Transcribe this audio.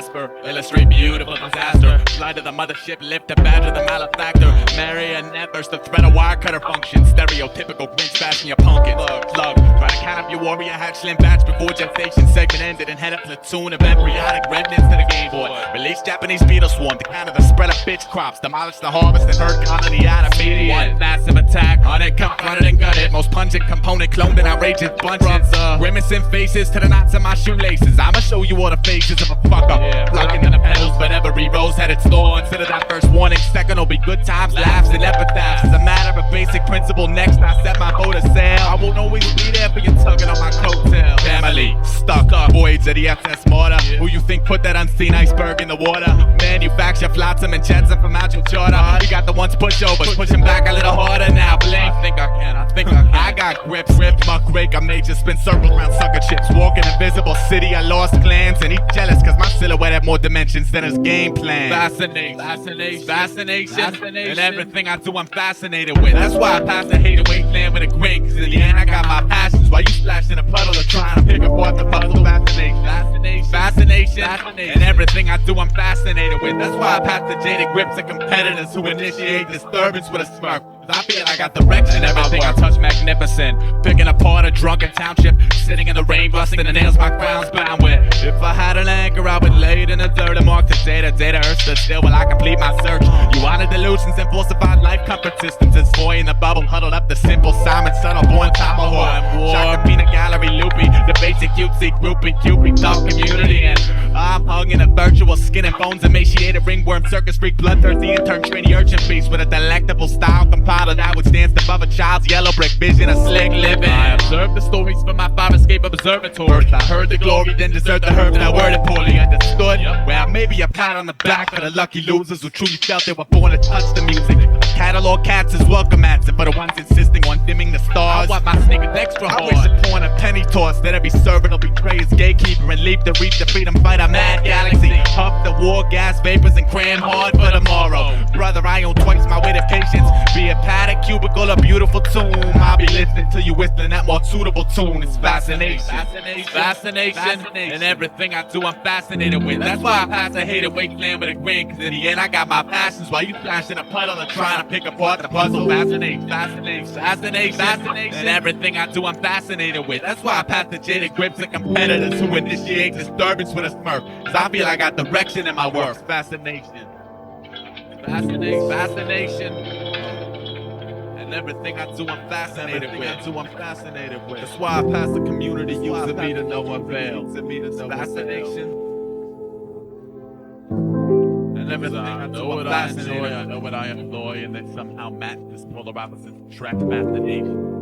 Casper, illustrate beautiful disaster. Fly to the mothership, lift the badge of the malefactor. Marionette versus the threat of wire cutter function. Stereotypical Grinch bashing your pumpkin. Slug, try to count up your warrior hatchling batch before gestation segment ended and head a platoon of embryonic remnants to the game board. Release Japanese beetle swarm to counter the spread of bitch crops. Demolish the harvest and herd colony out of media. One massive attack, on it, confronted and gutted. Most pungent component cloned in outrageous bunches. Grimacing faces to the knots in my shoelaces. I'ma show you all the faces of a fuck up. Blocking in the pedals, but every rose had its thorn. Instead of that first warning, second will be good times, laughs, and epitaphs. As a matter of basic principle, next I set my boat to sail. I won't always be there for you tugging on my coattail. Family, stuck up, voids of the SS mortar. Who you think put that unseen iceberg in the water? Manufacture flotsam and jetsam from out your charter. We got the ones pushovers, pushing back a little harder now. Blink, think I can, I think I can. I got grips, rip, muck rake, I made you spin circles around sucker chips. Walking invisible city, I lost clans, and he's jealous cause my silhouette had more dimensions than his game plan. Fascination, and everything I do I'm fascinated with. That's why I pass the hate away plan with a grin, cause in the end I got my passions while you splash in a puddle of trying to pick apart the puzzle. Fascination, and everything I do I'm fascinated with. That's why I pass the jaded grips of competitors who initiate disturbance with a smirk. I feel I got direction, everything I touch magnificent. Picking apart a drunken township, sitting in the rain, busting the nails my crown's bound with. If I had an anchor, I would lay it in the dirt and mark the data. Earth stood still while I complete my search. You wanted delusions and falsified life comfort systems. It's boy in the bubble, huddled up the simple Simon, subtle born tomahawk. Shock the peanut gallery loopy, the basic cutesy groupie, cupid dog community. And I'm hung in a virtual skin and bones, emaciated ringworm, circus freak, bloodthirsty intern, trainee urchin beast with a delectable style compiled that which stands above a child's yellow brick vision of slick living. I observed the stories from my fire escape observatory. I heard the glory, then desert the herbs, now worded poorly understood. Well, maybe a pat on the back for the lucky losers who truly felt they were born to touch the music. Catalog cats is welcome answer for the ones insisting on dimming the stars. I want my sneakers extra hard. I wish upon a penny toss that every servant will betray his gatekeeper and leap to reach the freedom fighter mad galaxy. Puff the war gas vapors and cram hard for tomorrow. Brother, I own twice my weight of patience. Be a padded cubicle, a beautiful tomb. I'll be listening till you whistling that more suitable tune. It's fascination, and everything I do I'm fascinated with. That's why I pass a hated wasteland with a grin, cause in the end I got my passions while you splash in a puddle and trying to pick apart the puzzle. Fascination, and everything I do I'm fascinated with. That's why I pass the jaded grips of competitors who initiate disturbance with a smirk, cause I feel I got direction in my work. Fascination, and everything I do I'm fascinated with. That's why I pass the community using me to no avail. Fascination, and everything I do I'm fascinated with. I know what I employ, and they somehow match this polar opposites attract fascination.